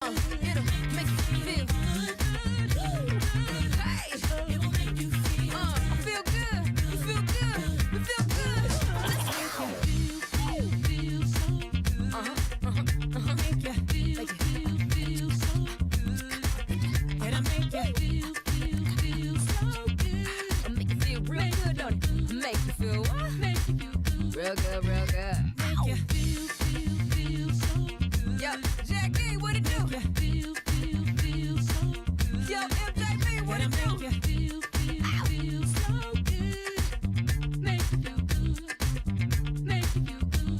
It'll make you feel good. Hey, it will make you feel. I feel good. You feel good. You feel good. Let's feel so good. Make you feel so good. It'll make you feel so good. I'll make you feel real good, don't it? Make you feel what? Make you feel good. Real good, real good. Make you feel so good. Yo, Jackie, what it do? Feel so good. Yo, MJB, what it do? Feel so good. Make you feel good. Make you feel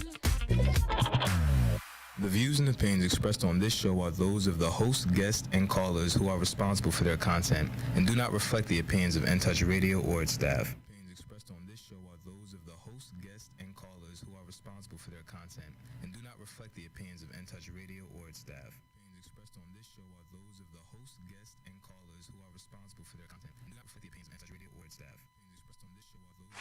good. The views and opinions expressed on this show are those of the host, guests, and callers who are responsible for their content and do not reflect the opinions of N-Touch Radio or its staff. Opinions expressed on this show are those of the host, guests, and callers who are responsible for their content and do not reflect the opinions of N-Touch Radio or its staff. Opinions expressed on this show are those of the host, guests, and callers who are responsible for their content and do not reflect the opinions of N-Touch Radio or its staff. Opinions expressed on this show are those.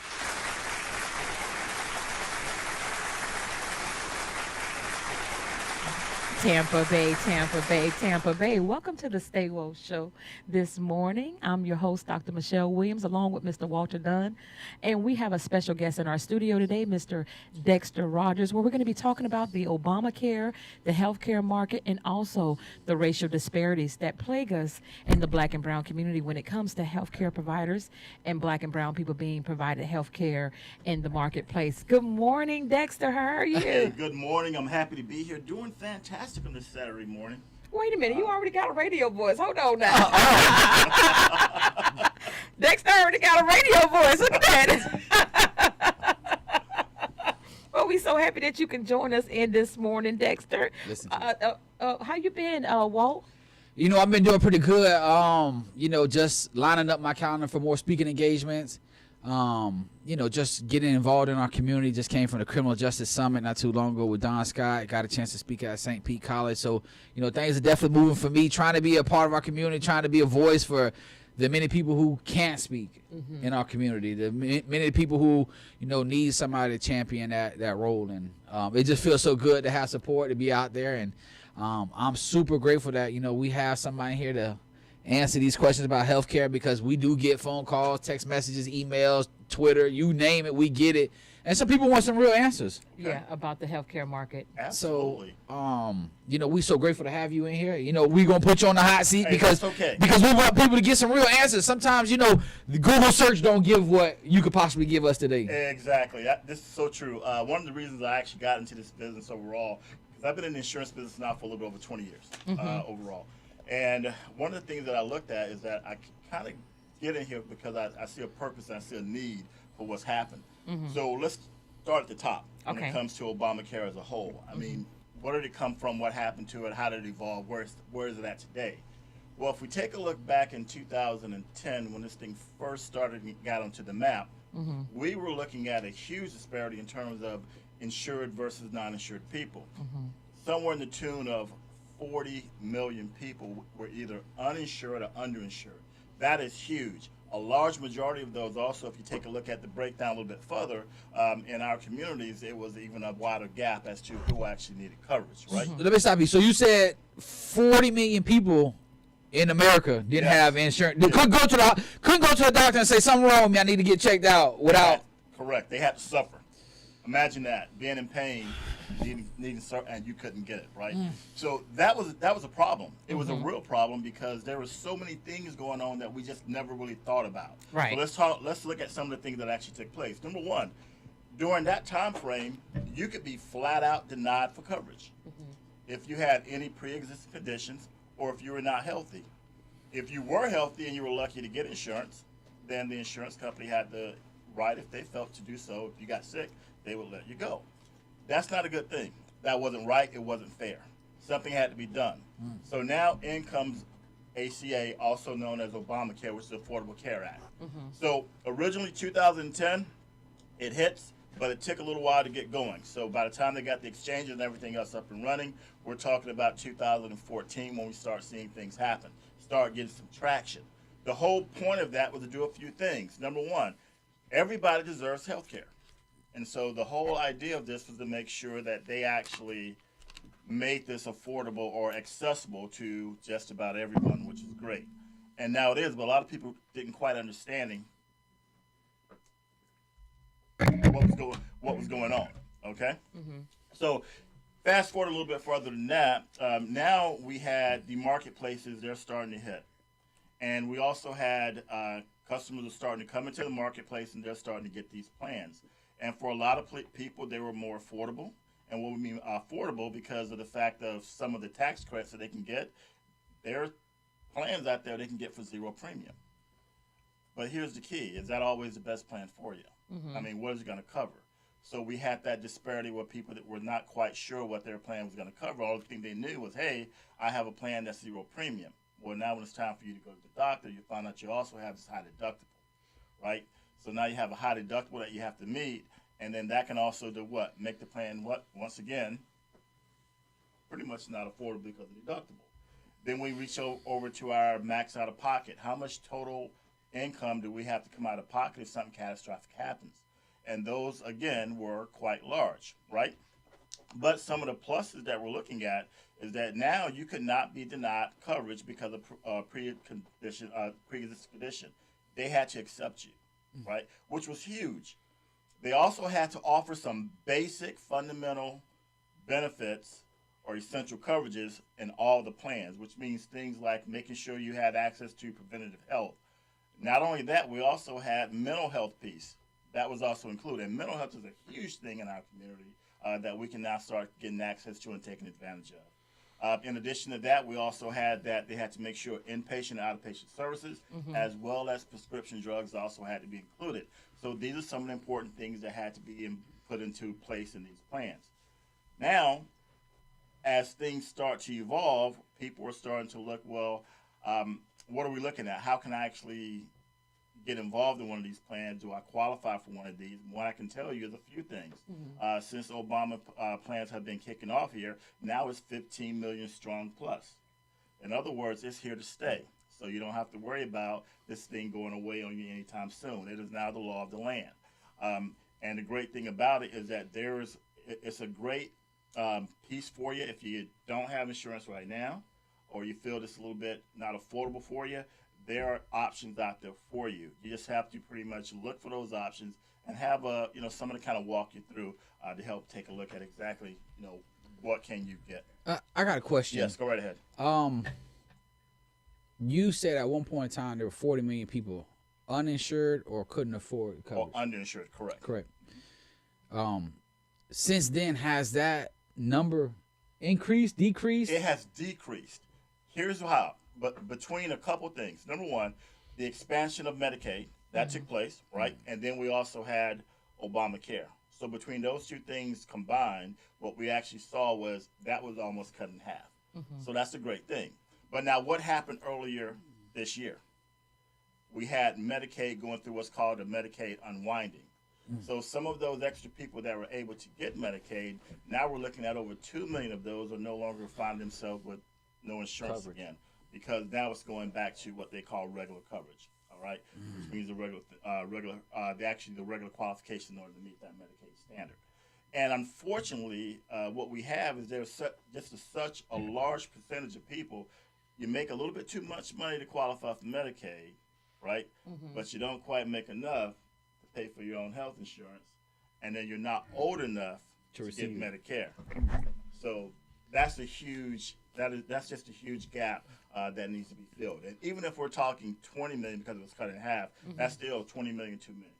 Tampa Bay, Tampa Bay, Tampa Bay. Welcome to the Stay Woke Show this morning. I'm your host, Dr. Michelle Williams, along with Mr. Walter Dunn. And we have a special guest in our studio today, Mr. Dexter Rogers, where we're going to be talking about the Obamacare, the healthcare market, and also the racial disparities that plague us in the black and brown community when it comes to healthcare providers and black and brown people being provided healthcare in the marketplace. Good morning, Dexter. How are you? Hey, good morning. I'm happy to be here. Doing fantastic on this Saturday morning. Wait a minute, you already got a radio voice. Hold on now. Dexter already got a radio voice. Look at that. Well, we're so happy that you can join us in this morning, Dexter. Listen to how you been, Walt? You know, I've been doing pretty good. You know, just lining up my calendar for more speaking engagements. You know, just getting involved in our community. Just came from the Criminal Justice Summit not too long ago with Don Scott. Got a chance to speak at St. Pete College. So, you know, things are definitely moving for me, trying to be a part of our community, trying to be a voice for the many people who can't speak in our community, the many people who, you know, need somebody to champion that role. And it just feels so good to have support, to be out there. And I'm super grateful that, you know, we have somebody here to answer these questions about healthcare, because we do get phone calls, text messages, emails, Twitter, you name it, we get it. And some people want some real answers. Yeah, about the healthcare market. Absolutely. So, you know, we're so grateful to have you in here. You know, we're going to put you on the hot seat because okay. because we want people to get some real answers. Sometimes, you know, the Google search don't give what you could possibly give us today. Exactly. This is so true. One of the reasons I actually got into this business overall, because I've been in the insurance business now for a little bit over 20 years overall. And one of the things that I looked at is that I kind of get in here because I see a purpose and I see a need for what's happened. So let's start at the top when it comes to Obamacare as a whole. I mean, where did it come from? What happened to it? How did it evolve? Where is it at today? Well, if we take a look back in 2010 when this thing first started and got onto the map, we were looking at a huge disparity in terms of insured versus non-insured people. Somewhere in the tune of 40 million people were either uninsured or underinsured. That is huge. A large majority of those also, if you take a look at the breakdown a little bit further, in our communities, it was even a wider gap as to who actually needed coverage, right? Let me stop you. So you said 40 million people in America didn't have insurance. They couldn't go to the doctor and say something wrong with me, I need to get checked out without. Correct. They had to suffer. Imagine that, being in pain, needing and you couldn't get it, right? So that was a problem. It was a real problem because there were so many things going on that we just never really thought about. Right. So let's look at some of the things that actually took place. Number one, during that time frame, you could be flat out denied for coverage if you had any pre-existing conditions or if you were not healthy. If you were healthy and you were lucky to get insurance, then the insurance company had the right, if they felt to do so, if you got sick, they would let you go. That's not a good thing. That wasn't right. It wasn't fair. Something had to be done. So now in comes ACA, also known as Obamacare, which is the Affordable Care Act. So originally 2010, it hits, but it took a little while to get going. So by the time they got the exchanges and everything else up and running, we're talking about 2014 when we start seeing things happen, start getting some traction. The whole point of that was to do a few things. Number one, everybody deserves health care. And so the whole idea of this was to make sure that they actually made this affordable or accessible to just about everyone, which is great. And now it is, but a lot of people didn't quite understanding what was going on. Okay, so fast forward a little bit further than that. Now we had the marketplaces; they're starting to hit, and we also had customers are starting to come into the marketplace, and they're starting to get these plans. And for a lot of people, they were more affordable. And what we mean affordable, because of the fact of some of the tax credits that they can get, there are plans out there they can get for zero premium. But here's the key: is that always the best plan for you? I mean, what is it going to cover? So we had that disparity where people that were not quite sure what their plan was going to cover. All the thing they knew was, hey, I have a plan that's zero premium. Well, now when it's time for you to go to the doctor, you find out you also have this high deductible, right? So now you have a high deductible that you have to meet, and then that can also do what? Make the plan what? Once again, pretty much not affordable because of the deductible. Then we reach over to our max out of pocket. How much total income do we have to come out of pocket if something catastrophic happens? And those, again, were quite large, right? But some of the pluses that we're looking at is that now you could not be denied coverage because of pre-existing condition. They had to accept you, right? Which was huge. They also had to offer some basic fundamental benefits or essential coverages in all the plans, which means things like making sure you had access to preventative health. Not only that, we also had mental health piece. That was also included. And mental health is a huge thing in our community that we can now start getting access to and taking advantage of. In addition to that, we also had that they had to make sure inpatient and outpatient services, as well as prescription drugs, also had to be included. So these are some of the important things that had to be put into place in these plans. Now, as things start to evolve, people are starting to look, well, what are we looking at? How can I actually get involved in one of these plans? Do I qualify for one of these? And what I can tell you is a few things. Since Obama plans have been kicking off here, now it's 15 million strong plus. In other words, it's here to stay. So you don't have to worry about this thing going away on you anytime soon. It is now the law of the land. And the great thing about it is that it's a great piece for you if you don't have insurance right now, or you feel it's a little bit not affordable for you. There are options out there for you. You just have to pretty much look for those options and have someone to kind of walk you through to help take a look at exactly, what can you get. I got a question. Yes, go right ahead. You said at one point in time there were 40 million people uninsured or couldn't afford coverage. Or underinsured, correct. Correct. Since then, has that number increased, decreased? It has decreased. Here's how. But between a couple things. Number one, the expansion of Medicaid, that took place, right? And then we also had Obamacare. So between those two things combined, what we actually saw was that was almost cut in half. So that's a great thing. But now what happened earlier this year? We had Medicaid going through what's called a Medicaid unwinding. So some of those extra people that were able to get Medicaid, now we're looking at over 2 million of those are no longer find themselves with no insurance again, because now it's going back to what they call regular coverage. All right, which means the regular qualification in order to meet that Medicaid standard. And unfortunately, what we have is there's such a large percentage of people, you make a little bit too much money to qualify for Medicaid, right? But you don't quite make enough to pay for your own health insurance, and then you're not old enough to get Medicare. So that's that's just a huge gap that needs to be filled. And even if we're talking 20 million because it was cut in half, that's still 20 million too many.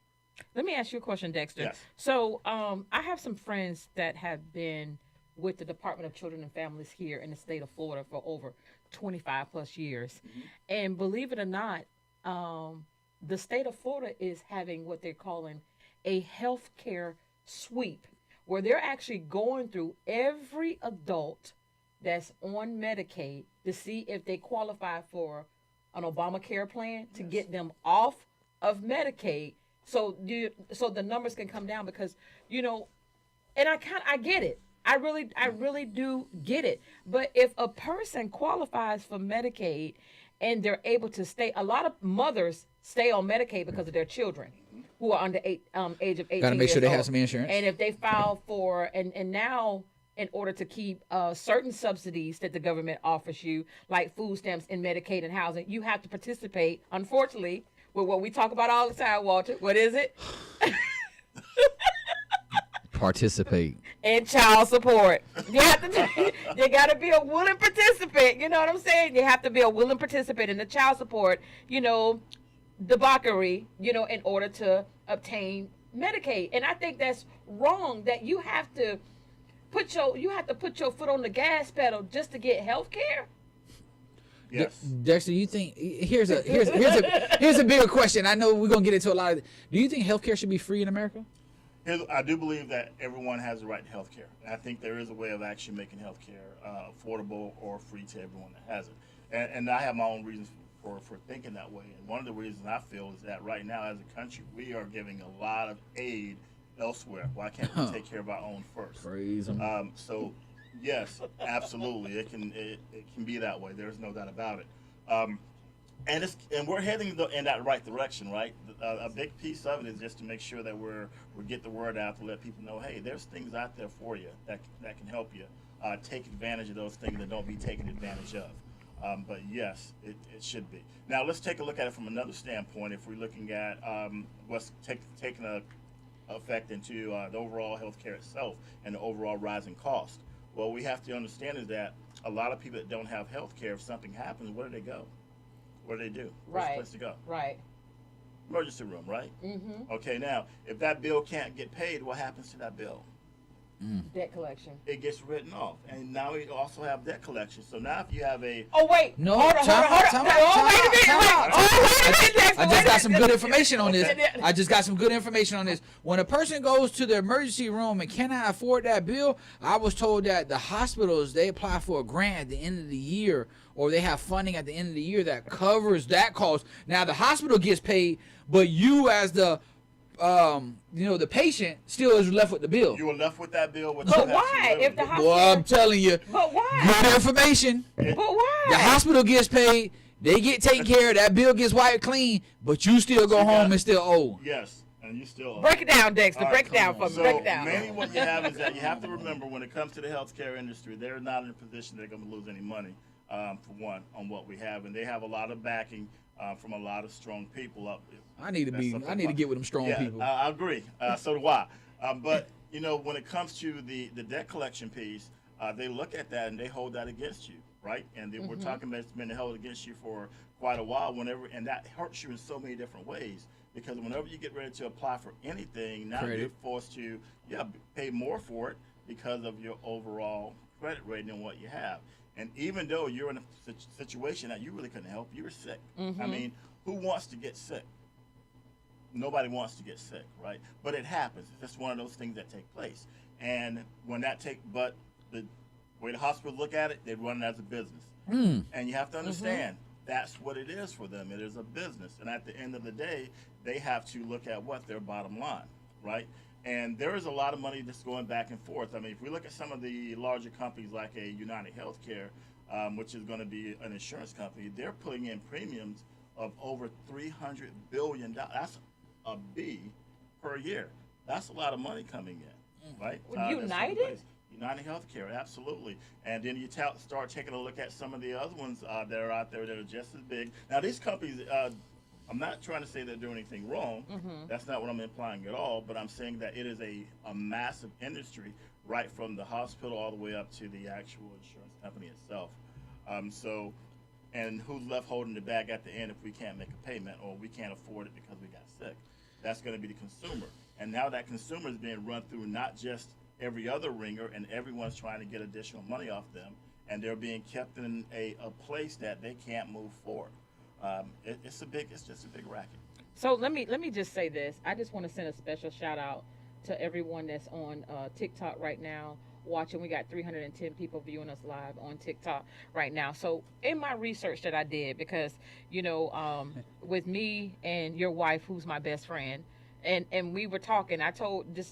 Let me ask you a question, Dexter. Yes. So I have some friends that have been with the Department of Children and Families here in the state of Florida for over 25 plus years. And believe it or not, the state of Florida is having what they're calling a health care sweep, where they're actually going through every adult that's on Medicaid to see if they qualify for an Obamacare plan to get them off of Medicaid. So the numbers can come down because, and I get it. I really do get it. But if a person qualifies for Medicaid and they're able to stay, a lot of mothers stay on Medicaid because of their children who are under age of 18. Got to make sure they years have old. some insurance. And if they file for, and now in order to keep certain subsidies that the government offers you, like food stamps and Medicaid and housing. You have to participate, unfortunately, with what we talk about all the time, Walter. What is it? Participate. And child support. You have to. You got to be a willing participant. You know what I'm saying? You have to be a willing participant in the child support. Debauchery. In order to obtain Medicaid, and I think that's wrong. That you have to put your foot on the gas pedal just to get health care. Yes. Dexter, you think here's a bigger question. I know we're gonna get into a lot of. Do you think healthcare should be free in America? I do believe that everyone has the right to health care. I think there is a way of actually making health care affordable or free to everyone that has it. And I have my own reasons for thinking that way. And one of the reasons I feel is that right now as a country, we are giving a lot of aid elsewhere. Why can't we take care of our own first? Praise 'em. So, yes, absolutely. It can be that way. There's no doubt about it. And we're heading in that right direction, right? A big piece of it is just to make sure that we get the word out to let people know, hey, there's things out there for you that can help you take advantage of those things that don't be taken advantage of. But yes, it should be. Now let's take a look at it from another standpoint. If we're looking at what's taking effect into the overall healthcare itself and the overall rising cost. Well, we have to understand is that a lot of people that don't have healthcare, if something happens, where do they go? What do they do? Where's the place to go? Right. Emergency room, right? Mm-hmm. Okay, now, if that bill can't get paid, what happens to that bill? Debt collection. It gets written off. And now we also have debt collection. So now if you have a... Oh, wait. No, hold on. time out. I just got some good information on this. When a person goes to the emergency room and cannot afford that bill, I was told that the hospitals, they apply for a grant at the end of the year, or they have funding at the end of the year that covers that cost. Now the hospital gets paid, but you as the the patient still is left with the bill. You were left with that bill. But why? If the hospital... Well, I'm telling you. But why? Good information. But why? The hospital gets paid. They get taken care of. That bill gets wiped clean, but you still go home and still owe. Yes, and you still owe. Break it down, Dexter. All Break right, it down come for on. me. So Break it down. mainly what you have is that you have to remember when it comes to the healthcare industry, they're not in a position they're going to lose any money, for one, on what we have. And they have a lot of backing from a lot of strong people up. I need to get with them strong people. I agree. So do I. But when it comes to the debt collection piece, they look at that and they hold that against you, right? And we're talking about it's been held against you for quite a while. And that hurts you in so many different ways, because whenever you get ready to apply for anything, now you're forced to pay more for it because of your overall credit rating and what you have. And even though you're in a situation that you really couldn't help, you were sick. I mean, who wants to get sick? Nobody wants to get sick, right? But it happens. It's just one of those things that take place. And when but the way the hospital look at it, they run it as a business. And you have to understand, that's what it is for them. It is a business. And at the end of the day, they have to look at their bottom line, right? And there is a lot of money that's going back and forth. I mean, if we look at some of the larger companies like a United Healthcare, which is going to be an insurance company, they're putting in premiums of over $300 billion. That's a B per year. That's a lot of money coming in, right? United? United Healthcare, absolutely. And then you start taking a look at some of the other ones that are out there that are just as big. Now, these companies, I'm not trying to say they're doing anything wrong. That's not what I'm implying at all. But I'm saying that it is a massive industry, right from the hospital all the way up to the actual insurance company itself. And who's left holding the bag at the end if we can't make a payment or we can't afford it because we got sick? That's going to be the consumer. And now that consumer is being run through not just every other ringer, and everyone's trying to get additional money off them, and they're being kept in a place that they can't move forward. It's just a big racket. So let me just say this. I just want to send a special shout out to everyone that's on TikTok right now watching. We got 310 people viewing us live on TikTok right now. So in my research that I did, because with me and your wife, who's my best friend, and we were talking,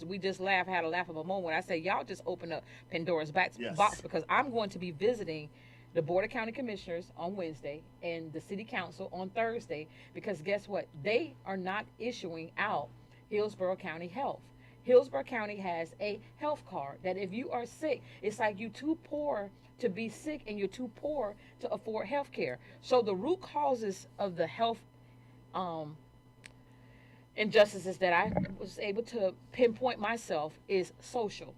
we just had a laughable moment. I said, y'all just open up Pandora's box, because I'm going to be visiting the Board of County Commissioners on Wednesday and the City Council on Thursday, because guess what? They are not issuing out Hillsborough County Health. Hillsborough County has a health card that if you are sick, it's like you too poor to be sick and you're too poor to afford health care. So the root causes of the health injustices that I was able to pinpoint myself is social.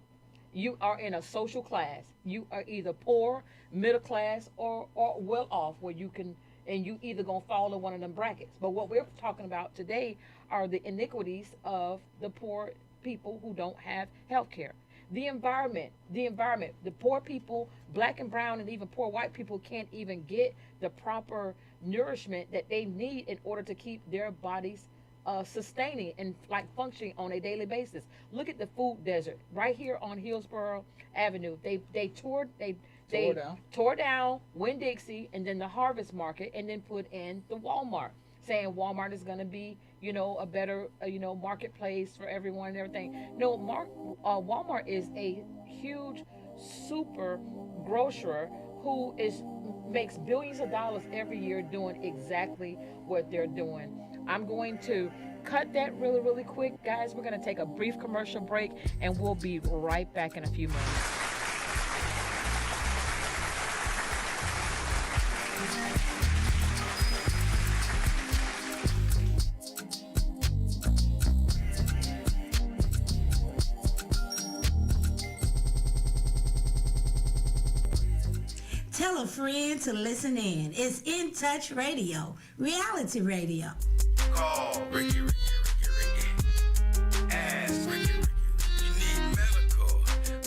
You are in a social class. You are either poor, middle class, or well off, where you can, and you either gonna fall in one of them brackets. But what we're talking about today are the iniquities of the poor people who don't have health care. The poor people, black and brown, and even poor white people can't even get the proper nourishment that they need in order to keep their bodies sustaining and like functioning on a daily basis. Look at the food desert right here on Hillsborough Avenue. They tore down Winn-Dixie and then the Harvest Market and then put in the Walmart, saying Walmart is going to be, a better, marketplace for everyone and everything. No, Walmart is a huge super grocer who makes billions of dollars every year doing exactly what they're doing. I'm going to cut that really, really quick. Guys, we're going to take a brief commercial break, and we'll be right back in a few minutes. Tell a friend to listen in. It's In Touch Radio, reality radio. Call Ricky. Ask Ricky. You need medical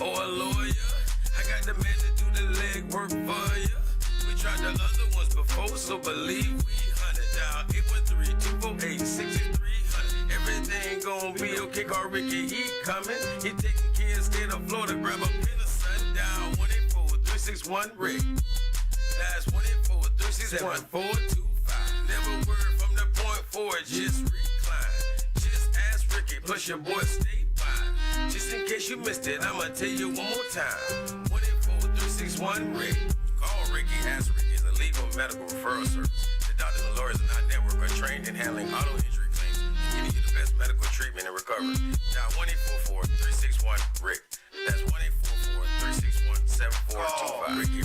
or a lawyer? I got the man to do the legwork for you. We tried the other ones before, so believe we hunted down 813-248-6300. Everything gon' be okay. Call Ricky, he coming. He taking care of state of Florida. Grab a pen of sundown 184-361 Rick. That's 184-361-425. Never word from the point forward, just recline. Just ask Ricky, plus your boy stay by. Just in case you missed it, I'ma tell you one more time. 184-361 Rick. Call Ricky, ask Ricky is a legal medical referral service. The doctors and lawyers in our network are trained in handling auto injury claims and getting you the best medical treatment and recovery. Now 1-844-361 Rick. That's 1-844-361-7425. Ricky.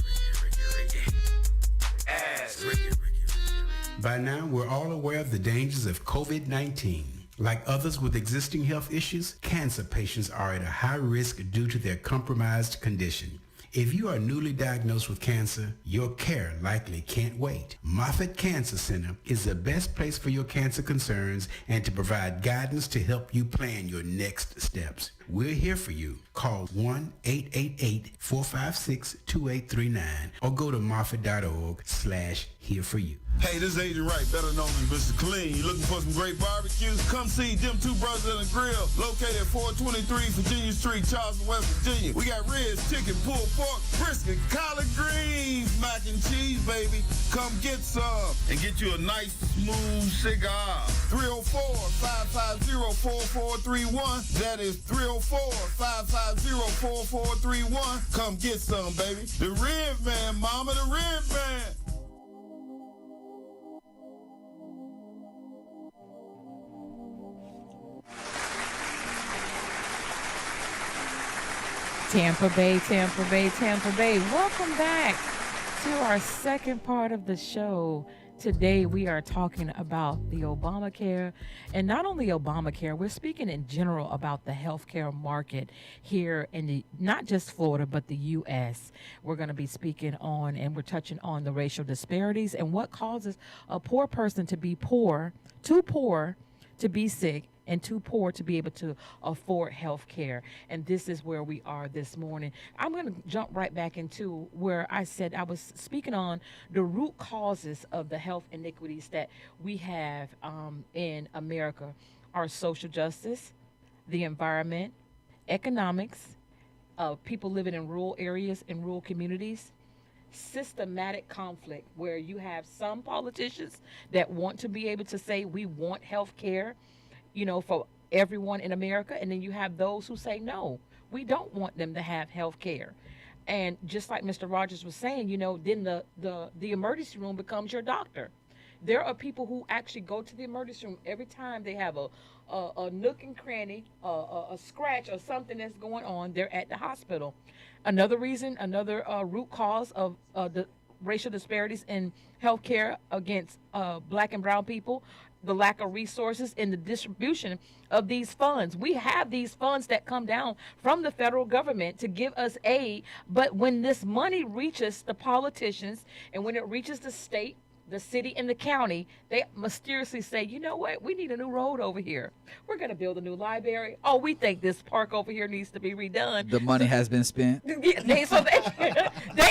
Ask Ricky. By now, we're all aware of the dangers of COVID-19. Like others with existing health issues, cancer patients are at a high risk due to their compromised condition. If you are newly diagnosed with cancer, your care likely can't wait. Moffitt Cancer Center is the best place for your cancer concerns and to provide guidance to help you plan your next steps. We're here for you. Call 1-888-456-2839 or go to moffitt.org/here-for-you. Hey, this is Agent Wright, better known as Mr. Clean. You looking for some great barbecues? Come see them two brothers in the grill, located at 423 Virginia Street, Charleston, West Virginia. We got ribs, chicken, pulled pork, brisket, collard greens, mac and cheese, baby. Come get some and get you a nice, smooth cigar. 304-550-4431. That is 304-550-4431. Come get some, baby. The Rib Man, mama, the Rib Man. Tampa Bay. Welcome back to our second part of the show. Today we are talking about the Obamacare, and not only Obamacare, we're speaking in general about the healthcare market here in not just Florida, but the U.S. We're going to be speaking on, and we're touching on the racial disparities and what causes a poor person to be poor, too poor to be sick, and too poor to be able to afford health care. And this is where we are this morning. I'm going to jump right back into where I said I was speaking on the root causes of the health iniquities that we have in America are social justice, the environment, economics, people living in rural areas, in rural communities, systematic conflict where you have some politicians that want to be able to say we want health care, for everyone in America. And then you have those who say, no, we don't want them to have health care. And just like Mr. Rogers was saying, then the emergency room becomes your doctor. There are people who actually go to the emergency room every time they have a nook and cranny, a scratch or something that's going on. They're at the hospital. Another reason, another root cause of the racial disparities in healthcare against black and brown people, the lack of resources in the distribution of these funds. We have these funds that come down from the federal government to give us aid, but when this money reaches the politicians and when it reaches the state, the city, and the county, they mysteriously say, you know what, we need a new road over here. We're going to build a new library. Oh, we think this park over here needs to be redone. The money has been spent. They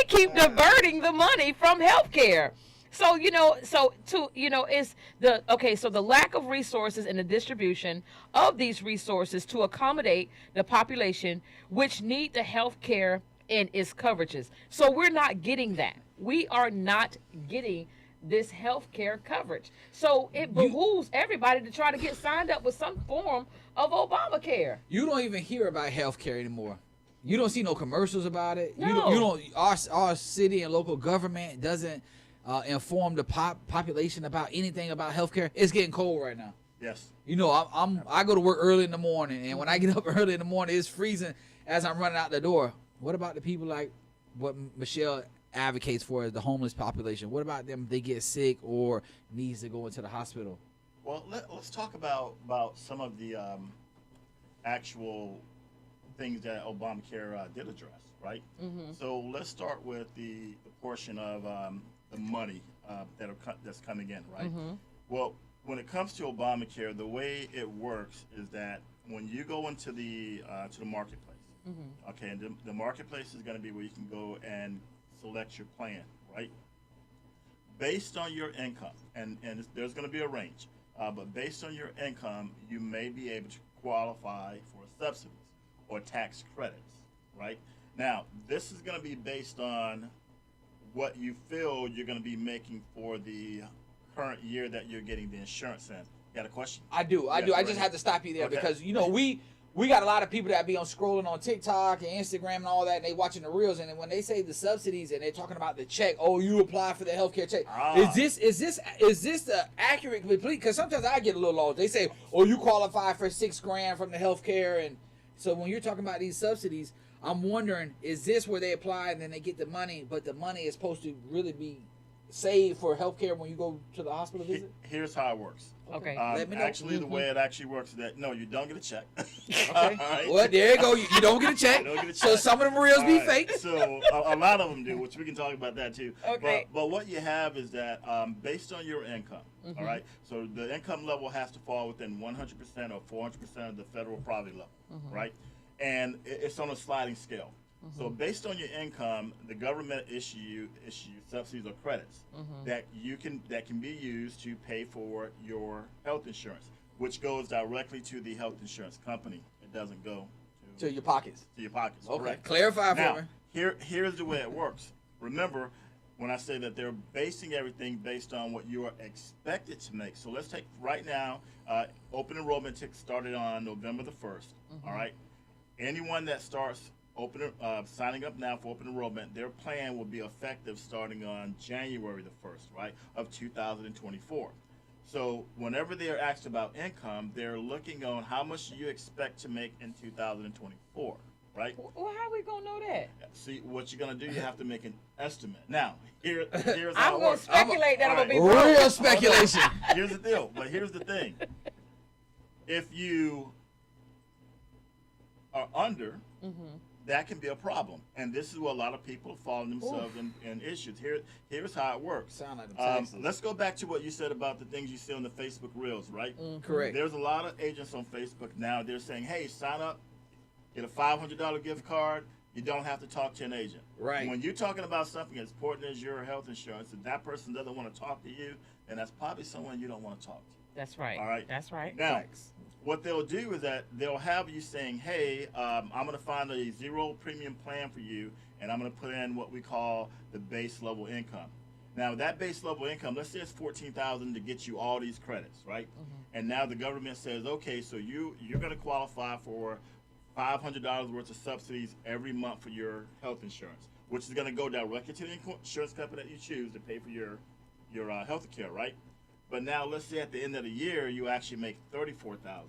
keep diverting the money from healthcare. So, it's so the lack of resources and the distribution of these resources to accommodate the population which need the health care and its coverages. So we're not getting that. We are not getting this health care coverage. So it behooves everybody to try to get signed up with some form of Obamacare. You don't even hear about health care anymore. You don't see no commercials about it. No. You don't. Our city and local government doesn't inform the population about anything about healthcare. It's getting cold right now. Yes. I go to work early in the morning, and when I get up early in the morning, it's freezing as I'm running out the door. What about the people like what Michelle advocates for, is the homeless population? What about them if they get sick or needs to go into the hospital? Well, let's talk about some of the actual things that Obamacare did address, right? Mm-hmm. So let's start with the portion of the money that's coming in, right? Mm-hmm. Well, when it comes to Obamacare, the way it works is that when you go into the marketplace, mm-hmm. okay, and the marketplace is going to be where you can go and select your plan, right? Based on your income, and there's going to be a range, but based on your income, you may be able to qualify for subsidies or tax credits, right? Now, this is going to be based on what you feel you're going to be making for the current year that you're getting the insurance in. You got a question? I do. I just have to stop you there because, we got a lot of people that be scrolling on TikTok and Instagram and all that, and they watching the reels, and when they say the subsidies and they're talking about the check, oh, you apply for the healthcare check. Is this the accurate complete? Because sometimes I get a little lost. They say, oh, you qualify for $6,000 from the healthcare, and so when you're talking about these subsidies, I'm wondering, is this where they apply and then they get the money, but the money is supposed to really be saved for healthcare when you go to the hospital visit? Here's how it works. Okay. Let me know. Actually, the way it actually works is that, no, you don't get a check. Okay. All right. Well, there you go. You don't get a check. You don't get a check. So some of them reels be fake. So a lot of them do, which we can talk about that too. Okay. But what you have is that based on your income, mm-hmm. all right, so the income level has to fall within 100% or 400% of the federal poverty level, mm-hmm. right? And it's on a sliding scale. Mm-hmm. So based on your income, the government issue subsidies or credits mm-hmm. that can be used to pay for your health insurance, which goes directly to the health insurance company. It doesn't go to your pockets. To your pockets. Okay. Correct. Clarify now, for me. Here's the way it works. Remember, when I say that they're basing everything based on what you are expected to make. So let's take right now, open enrollment started on November the 1st. Mm-hmm. All right. Anyone that starts signing up now for open enrollment, their plan will be effective starting on January the 1st, right, of 2024. So whenever they're asked about income, they're looking on how much you expect to make in 2024, right? Well, how are we going to know that? See, what you're going to do, you have to make an estimate. Now, here's how I'm it going to works. speculate that I'm going to be real broke. speculation. Here's the deal, but here's the thing. If you are under, mm-hmm. that can be a problem, and this is where a lot of people are falling themselves in issues. Here's how it works. Sound like Texas. Let's go back to what you said about the things you see on the Facebook Reels, right? Mm-hmm. Correct. There's a lot of agents on Facebook now. They're saying, "Hey, sign up, get a $500 gift card. You don't have to talk to an agent." Right. When you're talking about something as important as your health insurance, and that person doesn't want to talk to you, then that's probably someone you don't want to talk to. That's right. All right. That's right. Now, what they'll do is that they'll have you saying, hey, I'm going to find a zero premium plan for you, and I'm going to put in what we call the base level income. Now, that base level income, let's say it's $14,000 to get you all these credits, right? Mm-hmm. And now the government says, okay, so you're going to qualify for $500 worth of subsidies every month for your health insurance, which is going to go directly to the insurance company that you choose to pay for your health care, right? But now let's say at the end of the year you actually make 34,000,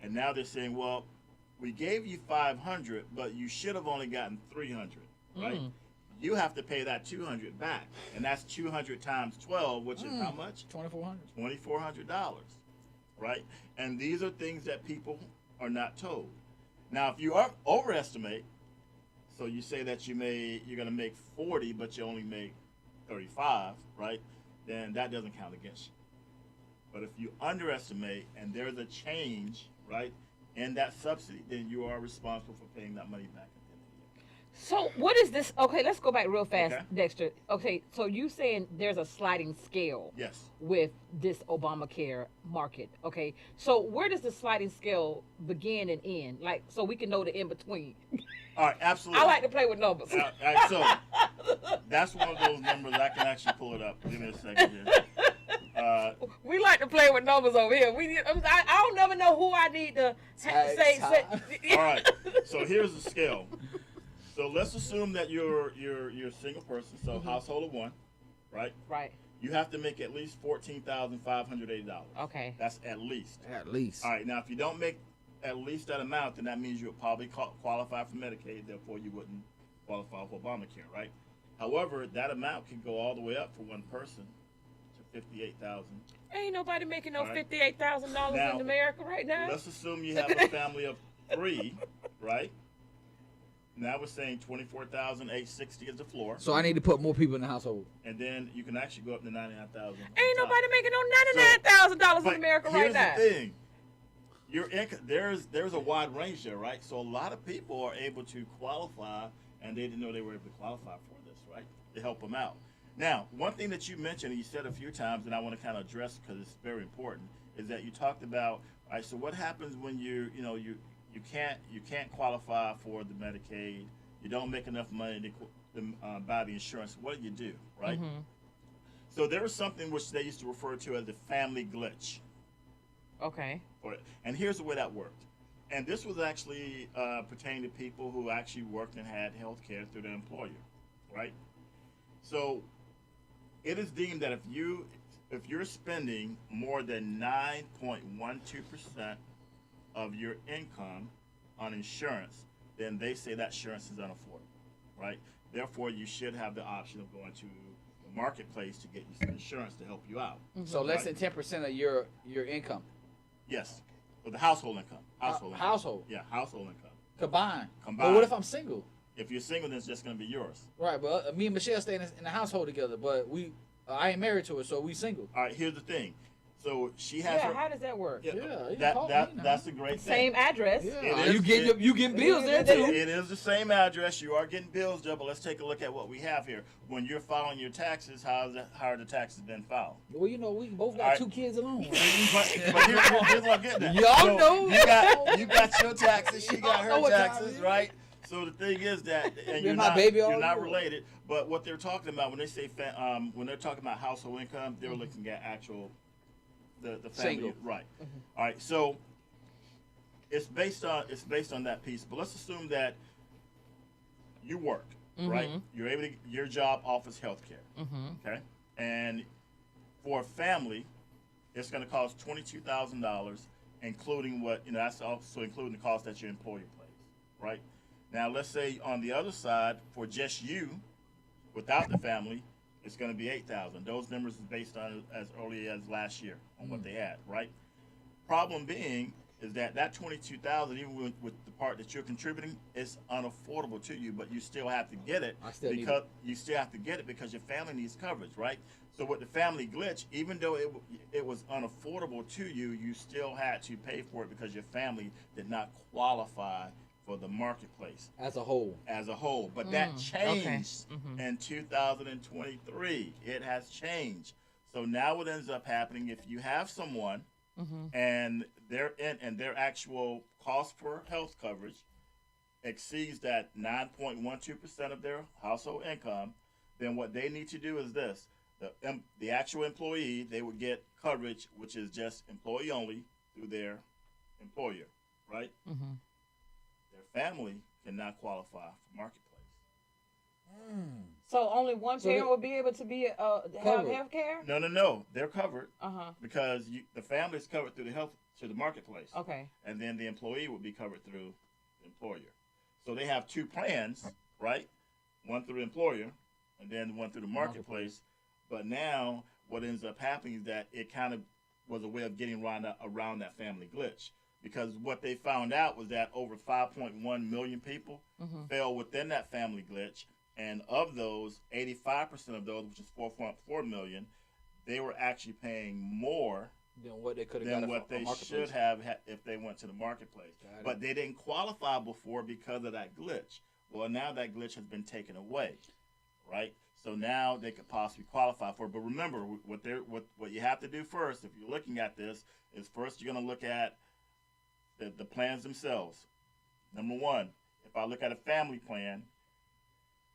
and now they're saying, well, we gave you 500, but you should have only gotten 300, right? You have to pay that 200 back, and that's 200 times 12, which is how much? $2,400, right? And these are things that people are not told. Now, if you overestimate, so you say that you're going to make 40, but you only make 35, right? Then that doesn't count against you. But if you underestimate and there's a change, right, in that subsidy, then you are responsible for paying that money back at the end of the year. So what is this? Okay, let's go back real fast, Okay. Dexter. Okay, so you saying there's a sliding scale Yes. with this Obamacare market. Okay, so where does the sliding scale begin and end? Like, so we can know the in between. All right, absolutely. I like to play with numbers. All right, so that's one of those numbers. I can actually pull it up. Give me a second here. We like to play with numbers over here. I don't never know who I need to say. All right, so here's the scale. So let's assume that you're a single person, so household of one, right? Right. You have to make at least $14,580. Okay. That's at least. At least. All right. Now, if you don't make at least that amount, then that means you'll probably qualify for Medicaid. Therefore, you wouldn't qualify for Obamacare, right? However, that amount can go all the way up for one person to $58,000. Ain't nobody making no All right. $58,000 Now, in America right now. Let's assume you have a family of 3, right? Now we're saying $24,860 is the floor, So I need to put more people in the household. and then you can actually go up to $99,000. Ain't nobody making no $99,000 in But America right here's now. the thing. Your income, there's a wide range there, right? So a lot of people are able to qualify, and they didn't know they were able to qualify for this, right? To help them out. Now, one thing that you mentioned, and you said a few times, and I want to kind of address because it's very important, is that you talked about, all right, so what happens when you can't qualify for the Medicaid, you don't make enough money to buy the insurance, what do, right? So there was something which they used to refer to as the family glitch. Okay. And here's the way that worked. And this was actually pertaining to people who actually worked and had health care through their employer, right? So it is deemed that if you're spending more than 9.12% of your income on insurance, then they say that insurance is unaffordable, right? Therefore, you should have the option of going to the marketplace to get you some insurance to help you out. So less than 10% of your income. Yes, for the household income. Household. Yeah, household income. Combined. But Combined. what if I'm single? If you're single, then it's just going to be yours. Right, but me and Michelle stay in the household together, but I ain't married to her, so we single. All right, here's the thing. So she has her. How does that work? Yeah, you can call me now. That's a great thing. Same address. Yeah, It is- you getting bills there too. It is the same address. You are getting bills there, but let's take a look at what we have here. When you're filing your taxes, how are the taxes been filed? Well, we both got All right. 2 kids alone. But here's what I'm getting at. Y'all know. You got your taxes. She got Y'all know her what time taxes, it is. right? So the thing is that, and Been my baby all you're not over. related. But what they're talking about when they say when they're talking about household income, they're looking at actual the family, Single. right? All right, so it's based on that piece. But let's assume that you work, right? You're able to your job offers health care, okay? And for a family, it's going to cost $22,000, including that's also including the cost that your employer pays, right? Now, let's say on the other side, for just you, without the family, it's going to be $8,000. Those numbers is based on as early as last year on what they had, right? Problem being is that $22,000, even with the part that you're contributing, is unaffordable to you, but you still have to get it because your family needs coverage, right? So with the family glitch, even though it was unaffordable to you, you still had to pay for it because your family did not qualify for the marketplace As a whole. but that changed in 2023. It has changed. So now what ends up happening, if you have someone and their actual cost for health coverage exceeds that 9.12% of their household income, then what they need to do is this: the actual employee, they would get coverage which is just employee only through their employer, right? Their family cannot qualify for marketplace. So only one So parent they- will be able to be have Covered. health care? No. They're covered Uh-huh. because the family is covered through the marketplace. Okay. And then the employee would be covered through the employer. So they have two plans, right? One through the employer and then one through the marketplace. But now what ends up happening is that it kind of was a way of getting around that family glitch. Because what they found out was that over 5.1 million people fell within that family glitch. And of those, 85% of those, which is 4.4 million, they were actually paying more Than what they could have than got what they marketplace. should have if they went to the marketplace. Got it. But they didn't qualify before because of that glitch. Well, now that glitch has been taken away, right? So now they could possibly qualify for it. But remember, what you have to do first, if you're looking at this, is first you're going to look at the plans themselves. Number one, if I look at a family plan,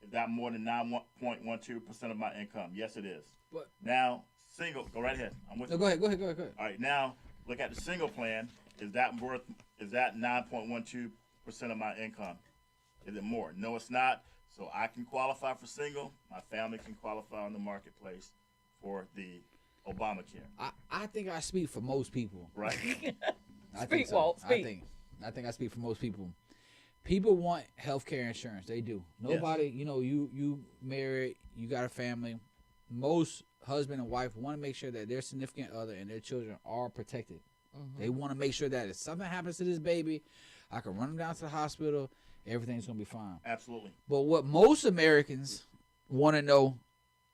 is that more than 9.12% of my income? Yes, it is. But Now, single, go right ahead. I'm with no, you. go ahead. All right, now look at the single plan. Is that 9.12% of my income? Is it more? No, it's not. So I can qualify for single. My family can qualify on the marketplace for the Obamacare. I think I speak for most people. Right? I Speak, think so. Walt, speak. I think I speak for most people. People want health care insurance. They do. Nobody, you married, you got a family. Most husband and wife want to make sure that their significant other and their children are protected. They want to make sure that if something happens to this baby, I can run them down to the hospital. Everything's going to be fine. Absolutely. But what most Americans want to know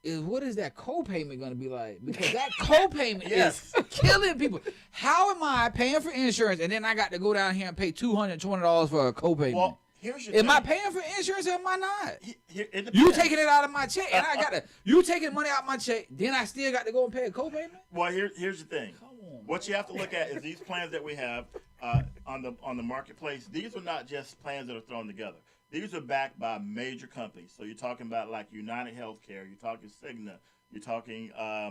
is what is that co-payment going to be like? Because that co-payment Yes. is killing people. How am I paying for insurance and then I got to go down here and pay $220 for a co-payment? Well, here's your am thing. I paying for insurance or am I not? It depends. You taking it out of my check and I got to, you taking money out of my check, then I still got to go and pay a co-payment? Well, here's the thing. Come on. What you have to look at is these plans that we have on the marketplace. These are not just plans that are thrown together. These are backed by major companies. So you're talking about like United Healthcare. You're talking Cigna. You're talking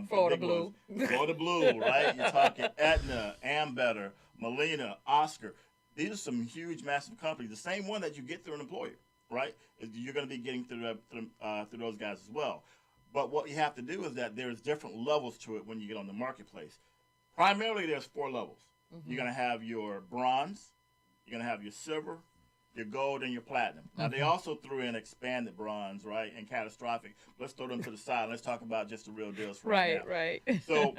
Florida big Blue. ones. Florida Blue, right? You're talking Aetna, Ambetter, Molina, Oscar. These are some huge, massive companies. The same one that you get through an employer, right? You're going to be getting through those guys as well. But what you have to do is that there's different levels to it when you get on the marketplace. Primarily, there's 4 levels. You're going to have your bronze, you're going to have your silver, your gold, and your platinum. Now, they also threw in expanded bronze, right, and catastrophic. Let's throw them to the side. Let's talk about just the real deals for Right, now. right. So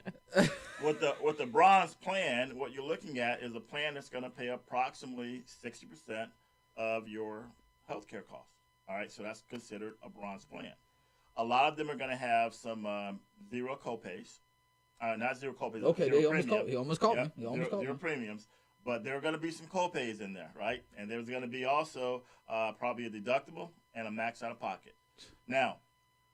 with the bronze plan, what you're looking at is a plan that's going to pay approximately 60% of your healthcare costs. All right, so that's considered a bronze plan. A lot of them are going to have some zero copays. Not zero copays. Okay, zero he almost premium. called, he almost called Yep, me. He almost called zero me. premiums. But there are going to be some copays in there, right? And there's going to be also probably a deductible and a max out of pocket. Now,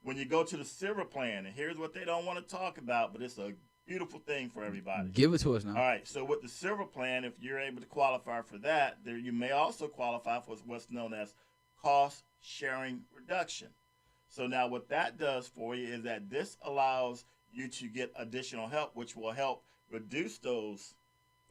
when you go to the silver plan, and here's what they don't want to talk about, but it's a beautiful thing for everybody. Give it to us now. All right, so with the silver plan, if you're able to qualify for that, there you may also qualify for what's known as cost sharing reduction. So now what that does for you is that this allows you to get additional help, which will help reduce those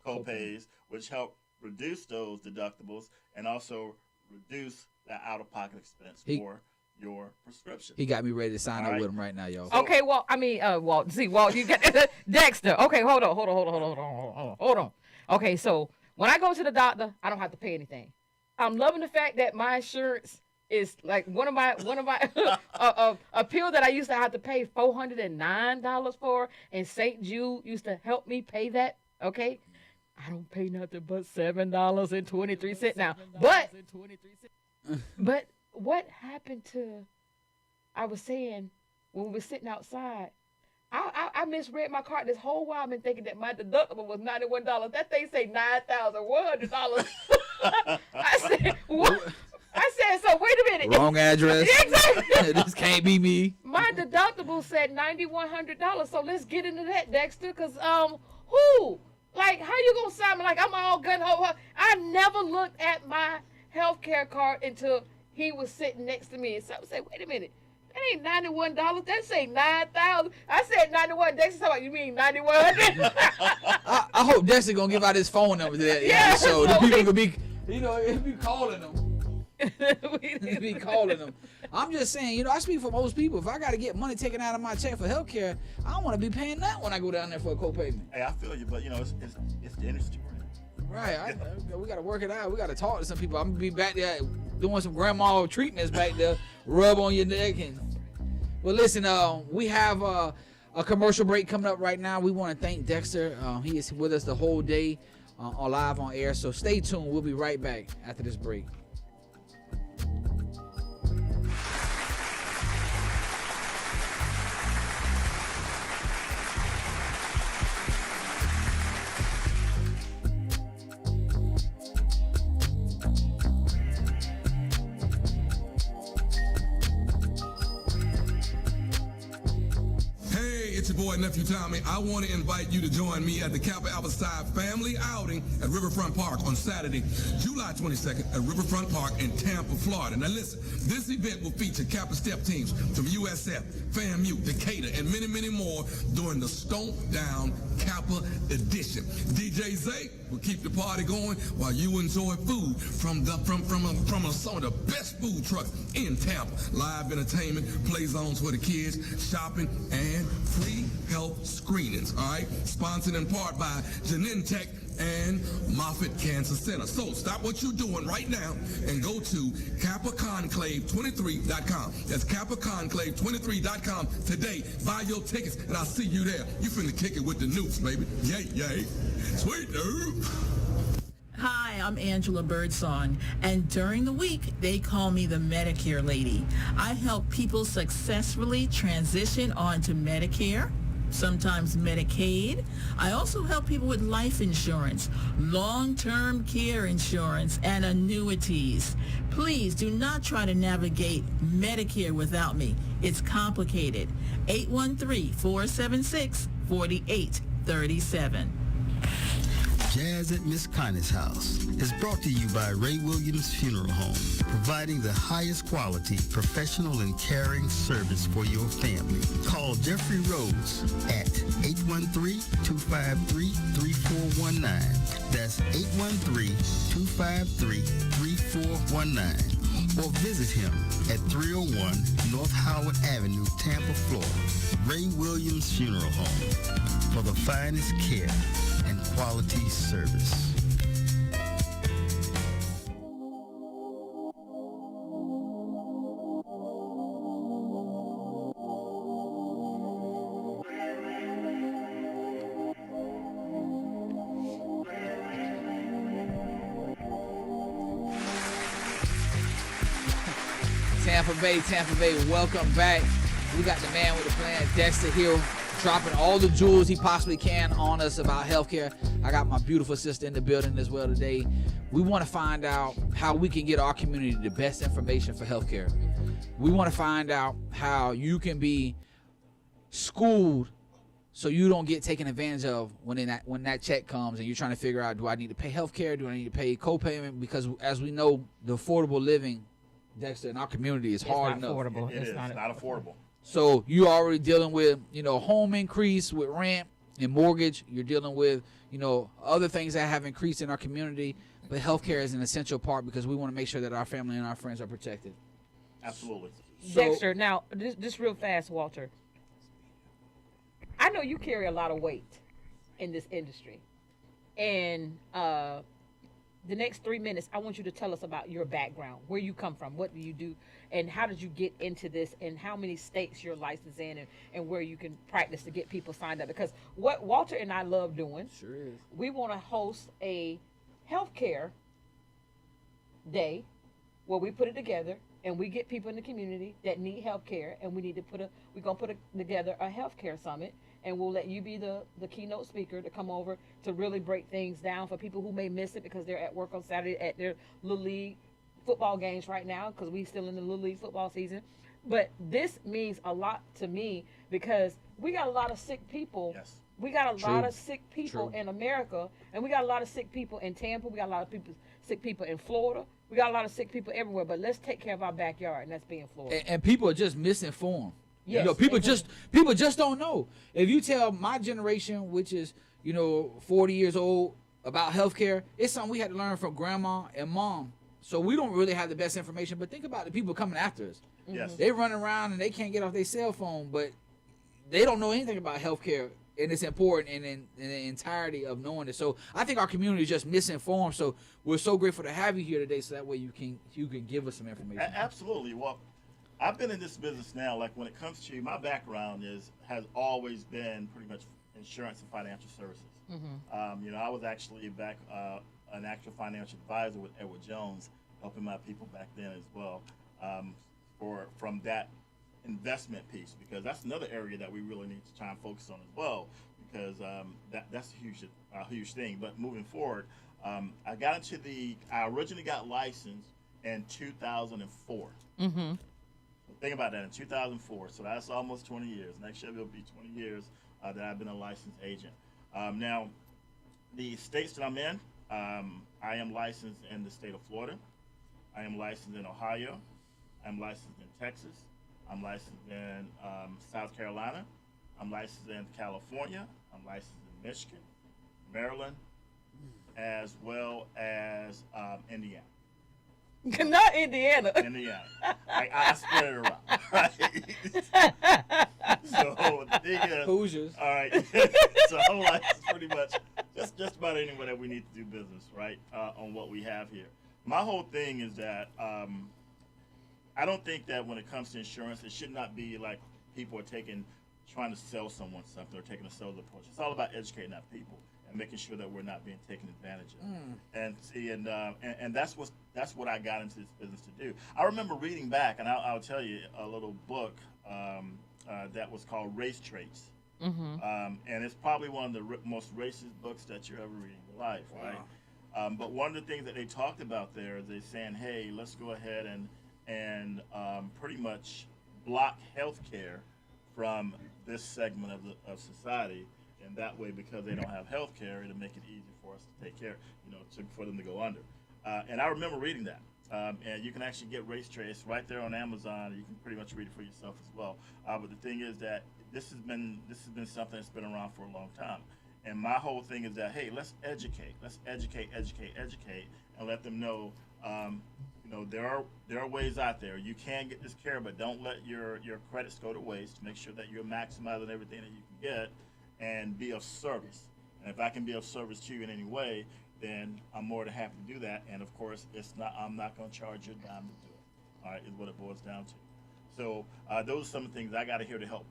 copays, which help reduce those deductibles, and also reduce the out-of-pocket expense for your prescription. He got me ready to sign All up right. with him right now, y'all. Okay, well, I mean, Walt, you got Dexter. Okay, hold on. Okay, so when I go to the doctor, I don't have to pay anything. I'm loving the fact that my insurance is like one of my a pill that I used to have to pay $409 for, and St. Jude used to help me pay that. Okay, I don't pay nothing but $7.23 now. But what happened to? I was saying when we were sitting outside, I misread my card this whole while. I've been thinking that my deductible was $91. That thing say $9,100. I said what? I said, so wait a minute. Wrong address. Exactly. This can't be me. My deductible said $9,100. So let's get into that, Dexter. Cause who? Like, how you gonna sign me like I'm all gun ho? I never looked at my health care card until he was sitting next to me. And so I said, wait a minute. That ain't $91. That say $9,000. I said 91. Dexter talking about, you mean 9,100? I hope Dexter gonna give out his phone number to that Yeah, so the so people could be, he'll be calling them. He'll be calling them. I'm just saying, you know, I speak for most people. If I got to get money taken out of my check for healthcare, I don't want to be paying that when I go down there for a co-payment. Hey, I feel you, but you know, it's the industry we're in. Right. We got to work it out. We got to talk to some people. I'm going to be back there doing some grandma treatments back there, rub on your neck. Well, listen, we have a commercial break coming up right now. We want to thank Dexter. He is with us the whole day live on air. So stay tuned. We'll be right back after this break. It's your boy, Nephew Tommy. I want to invite you to join me at the Kappa Alpha Psi family outing at Riverfront Park on Saturday, July 22nd at Riverfront Park in Tampa, Florida. Now listen, this event will feature Kappa Step teams from USF, FAMU, Decatur, and many, many more during the Stomp Down Kappa edition. DJ Zay will keep the party going while you enjoy food from some of the best food trucks in Tampa. Live entertainment, play zones for the kids, shopping, and free health screenings. All right, sponsored in part by Genentech and Moffitt Cancer Center. So stop what you're doing right now and go to KappaConclave23.com. That's KappaConclave23.com today. Buy your tickets and I'll see you there. You finna kick it with the nukes, baby. Yay, yay. Sweet dude. Hi, I'm Angela Birdsong, and during the week, they call me the Medicare lady. I help people successfully transition onto Medicare, sometimes Medicaid. I also help people with life insurance, long-term care insurance, and annuities. Please do not try to navigate Medicare without me. It's complicated. 813-476-4837. Jazz at Miss Connie's house is brought to you by Ray Williams Funeral Home, providing the highest quality, professional, and caring service for your family. Call Jeffrey Rhodes at 813-253-3419. That's 813-253-3419. Or visit him at 301 North Howard Avenue, Tampa, Florida. Ray Williams Funeral Home for the finest care and quality service. Tampa Bay, welcome back. We got the man with the plan, Dexter Hill, dropping all the jewels he possibly can on us about healthcare. I got my beautiful sister in the building as well today. We want to find out how we can get our community the best information for healthcare. We want to find out how you can be schooled so you don't get taken advantage of when that check comes and you're trying to figure out, do I need to pay healthcare? Do I need to pay co-payment? Because as we know, the affordable living, Dexter, in our community is hard enough. Affordable. It's not affordable. So you already dealing with, home increase with rent and mortgage. You're dealing with, other things that have increased in our community. But healthcare is an essential part because we want to make sure that our family and our friends are protected. Absolutely. Dexter, now, just real fast, Walter. I know you carry a lot of weight in this industry. And the next 3 minutes, I want you to tell us about your background, where you come from, what do you do, and how did you get into this, and how many states you're licensed in, and where you can practice to get people signed up. Because what Walter and I love doing, sure is, we want to host a healthcare day where we put it together and we get people in the community that need healthcare, and we're gonna put together a healthcare summit. And we'll let you be the keynote speaker to come over to really break things down for people who may miss it because they're at work on Saturday at their Little League football games right now because we still in the Little League football season. But this means a lot to me because we got a lot of sick people. Yes. We got a lot of sick people in America, and we got a lot of sick people in Tampa. We got a lot of sick people in Florida. We got a lot of sick people everywhere. But let's take care of our backyard, and that's being Florida. And people are just misinformed. Yes, people just don't know. If you tell my generation, which is 40 years old, about healthcare, it's something we had to learn from grandma and mom. So we don't really have the best information. But think about the people coming after us. Yes. They run around and they can't get off their cell phone, but they don't know anything about healthcare, and it's important in the entirety of knowing it. So I think our community is just misinformed. So we're so grateful to have you here today, so that way you can give us some information. Absolutely. Well, I've been in this business now. Like when it comes to my background has always been pretty much insurance and financial services. You know, I was actually back an actual financial advisor with Edward Jones, helping my people back then as well. From that investment piece, because that's another area that we really need to try and focus on as well, because that's a huge thing. But moving forward, I originally got licensed in 2004. Think about that, in 2004. So that's almost 20 years. Next year will be 20 years that I've been a licensed agent. Now, the states that I'm in, I am licensed in the state of Florida. I am licensed in Ohio. I'm licensed in Texas. I'm licensed in South Carolina. I'm licensed in California. I'm licensed in Michigan, Maryland, as well as Indiana. Not Indiana. Indiana. I spread it around. Right? So the thing is, Hoosiers. All right. So I'm licensed pretty much just about anywhere that we need to do business, right? On what we have here. My whole thing is that I don't think that when it comes to insurance, it should not be like people are trying to sell someone something or taking a sales approach. It's all about educating our people and making sure that we're not being taken advantage of. And that's what I got into this business to do. I remember reading back, and I'll tell you a little book that was called Race Traits. And it's probably one of the most racist books that you're ever reading in your life, right? But one of the things that they talked about there is they saying, hey, let's go ahead and pretty much block healthcare from this segment of society, and that way, because they don't have healthcare, it'll make it easy for us to take care, for them to go under. And I remember reading that, and you can actually get Race Trace right there on Amazon. You can pretty much read it for yourself as well. But the thing is that this has been something that's been around for a long time. And my whole thing is that, hey, let's educate, and let them know. There are ways out there. You can get this care, but don't let your credits go to waste. Make sure that you're maximizing everything that you can get, and be of service. And if I can be of service to you in any way, then I'm more than happy to do that. And of course, I'm not going to charge you a dime to do it. All right, is what it boils down to. So those are some of the things I got to here to help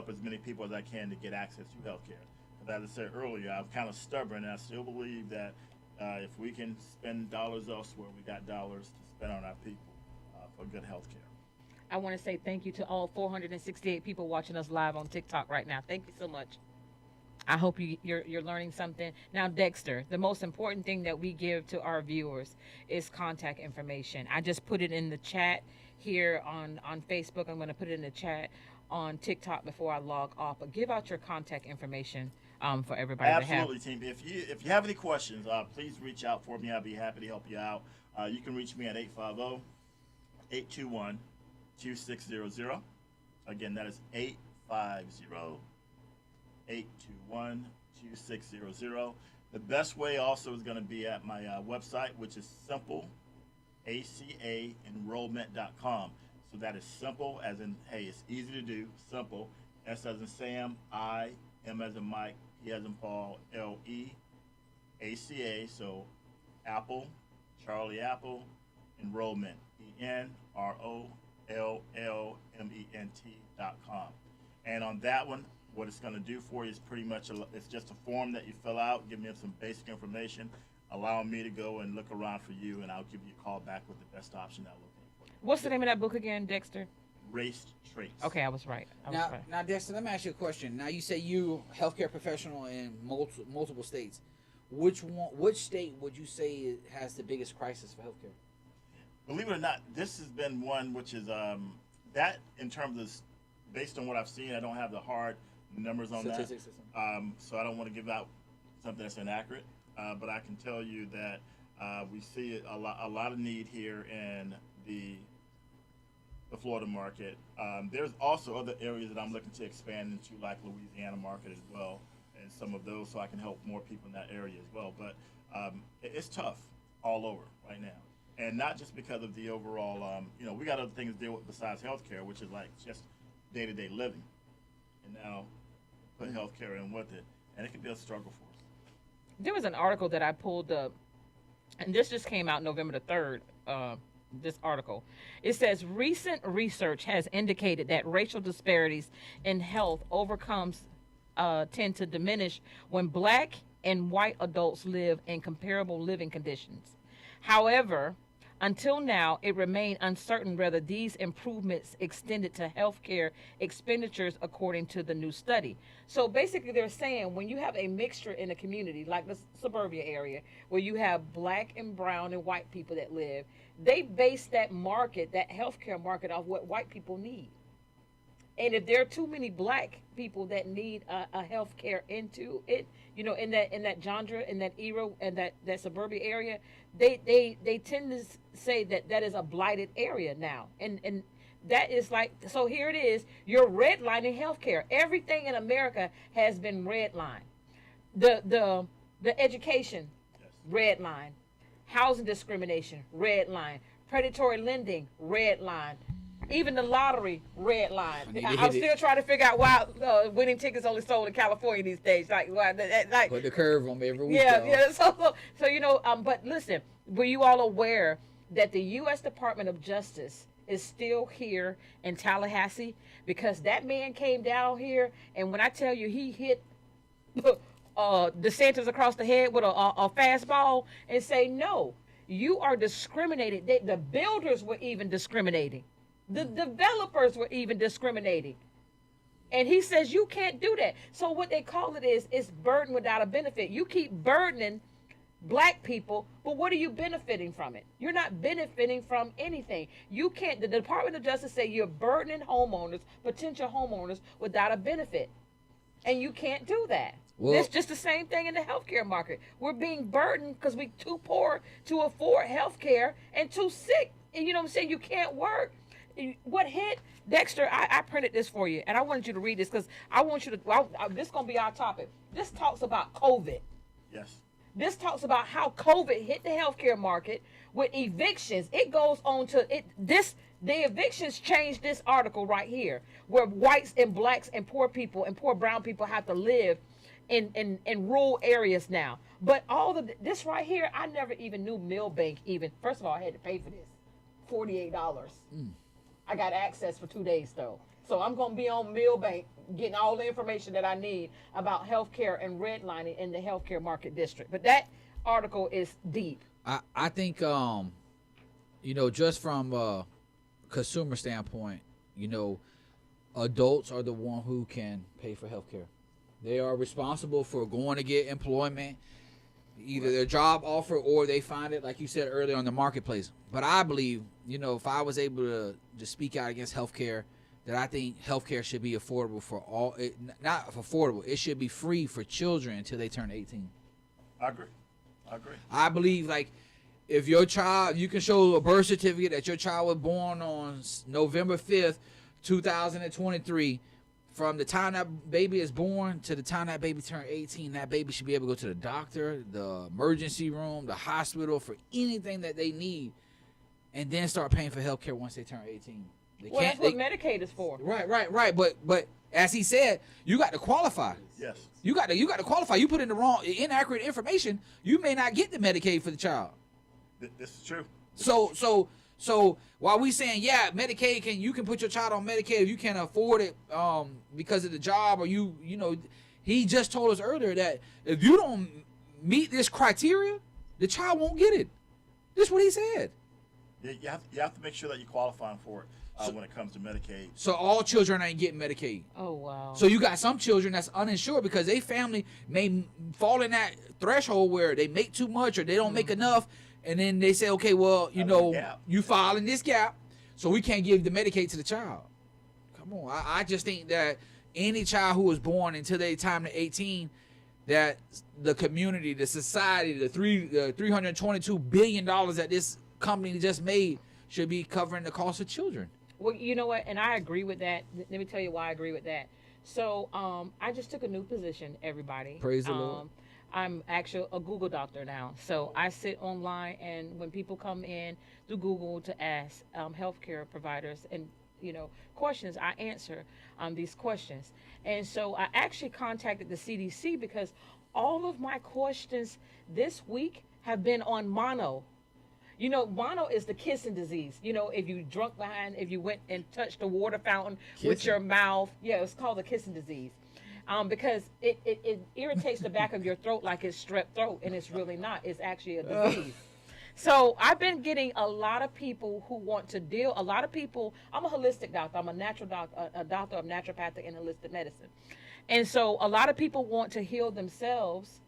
as many people as I can to get access to healthcare. But as I said earlier, I'm kind of stubborn, and I still believe that if we can spend dollars elsewhere, we got dollars to spend on our people for good health care. I want to say thank you to all 468 people watching us live on TikTok right now. Thank you so much. I hope you're learning something. Now, Dexter, the most important thing that we give to our viewers is contact information. I just put it in the chat here on Facebook. I'm going to put it in the chat on TikTok before I log off. But give out your contact information for everybody. Absolutely, team. If you have any questions, please reach out for me. I'll be happy to help you out. You can reach me at 850-821-2600. Again, that is 850-821-2600. The best way also is going to be at my website, which is simple, acaenrollment.com. So that is simple, as in, hey, it's easy to do, simple, S as in Sam, I, M as in Mike, P as in Paul, L-E, ACA, so Apple, Charlie Apple, enrollment, ENROLLMENT.com. And on that one, what it's going to do for you is pretty much, it's just a form that you fill out, give me some basic information, allowing me to go and look around for you, and I'll give you a call back with the best option that will look for you. What's the name of that book again, Dexter? Race Traits. Okay, I was right. Now, Dexter, let me ask you a question. Now, you say you healthcare professional in multiple states. Which state would you say has the biggest crisis for healthcare? Believe it or not, this has been one which is that in terms of, based on what I've seen, I don't have the hard numbers on that. So I don't want to give out something that's inaccurate. But I can tell you that we see a lot of need here in the Florida market. There's also other areas that I'm looking to expand into, like Louisiana market as well, and some of those, so I can help more people in that area as well. But it's tough all over right now. And not just because of the overall, we got other things to deal with besides healthcare, which is like just day-to-day living. And now put healthcare in with it, and it can be a struggle for us. There was an article that I pulled up, and this just came out November the 3rd, this article. It says, recent research has indicated that racial disparities in health tend to diminish when black and white adults live in comparable living conditions. However, until now, it remained uncertain whether these improvements extended to healthcare expenditures according to the new study. So basically they're saying when you have a mixture in a community, like the suburbia area, where you have black and brown and white people that live, they base that market, that healthcare market, off what white people need. And if there are too many black people that need a health care into it, in that genre, in that era, and that suburbia area, they tend to say that is a blighted area now. And that is like, so here it is, you're redlining healthcare. Everything in America has been redlined. The education, redline. Housing discrimination, redline. Predatory lending, redline. Even the lottery, red line. I'm still trying to figure out why winning tickets only sold in California these days. Like put the curve on me every week. Yeah. So but listen, were you all aware that the U.S. Department of Justice is still here in Tallahassee? Because that man came down here, and when I tell you he hit DeSantis across the head with a fastball and say, no, you are discriminating. The builders were even discriminating. The developers were even discriminating. And he says you can't do that. So what they call it is burden without a benefit. You keep burdening black people, but what are you benefiting from it? You're not benefiting from anything. You can't, the Department of Justice say you're burdening homeowners, potential homeowners, without a benefit. And you can't do that. Well, it's just the same thing in the healthcare market. We're being burdened because we're too poor to afford healthcare and too sick. And you know what I'm saying? You can't work. What hit Dexter? I printed this for you, and I wanted you to read this because I want you to. This is gonna be our topic. This talks about COVID. Yes. This talks about how COVID hit the healthcare market with evictions. It goes on to it. The evictions changed this article right here, where whites and blacks and poor people and poor brown people have to live in rural areas now. But this right here, I never even knew Millbank even. First of all, I had to pay for this, $48. I got access for 2 days though. So I'm going to be on Millbank getting all the information that I need about healthcare and redlining in the healthcare market district. But that article is deep. I think, just from a consumer standpoint, adults are the one who can pay for healthcare. They are responsible for going to get employment, either their job offer or they find it, like you said earlier, on the marketplace. But I believe, if I was able to speak out against healthcare, that I think healthcare should be affordable for all. Not affordable. It should be free for children until they turn 18. I agree. I believe, like, if your child, you can show a birth certificate that your child was born on November 5th, 2023. From the time that baby is born to the time that baby turns 18, that baby should be able to go to the doctor, the emergency room, the hospital for anything that they need, and then start paying for health care once they turn 18. That's what Medicaid is for. Right. But as he said, you got to qualify. Yes. You got to qualify. You put in the wrong, inaccurate information, you may not get the Medicaid for the child. This is true. So while we saying, yeah, Medicaid you can put your child on Medicaid if you can't afford it because of the job, or he just told us earlier that if you don't meet this criteria, the child won't get it. This is what he said. You have to make sure that you're qualifying for it when it comes to Medicaid. So all children ain't getting Medicaid. Oh, wow. So you got some children that's uninsured because their family may fall in that threshold where they make too much or they don't make enough. And then they say, okay, well, you fall in this gap, so we can't give the Medicaid to the child. Come on. I just think that any child who was born until they time to 18, that the community, the society, the $322 billion that this company just made should be covering the cost of children. Well, you know what? And I agree with that. Let me tell you why I agree with that. So I just took a new position, everybody. Praise the Lord. I'm actually a Google doctor now. So I sit online, and when people come in through Google to ask healthcare providers and questions, I answer these questions. And so I actually contacted the CDC because all of my questions this week have been on mono. Mono is the kissing disease. If you went and touched the water fountain with your mouth, it's called the kissing disease. Because it irritates the back of your throat like it's strep throat, and it's really not. It's actually a disease. So I've been getting a lot of people who want to deal. A lot of people. I'm a holistic doctor. I'm a natural doctor, a doctor of naturopathic and holistic medicine. And so a lot of people want to heal themselves,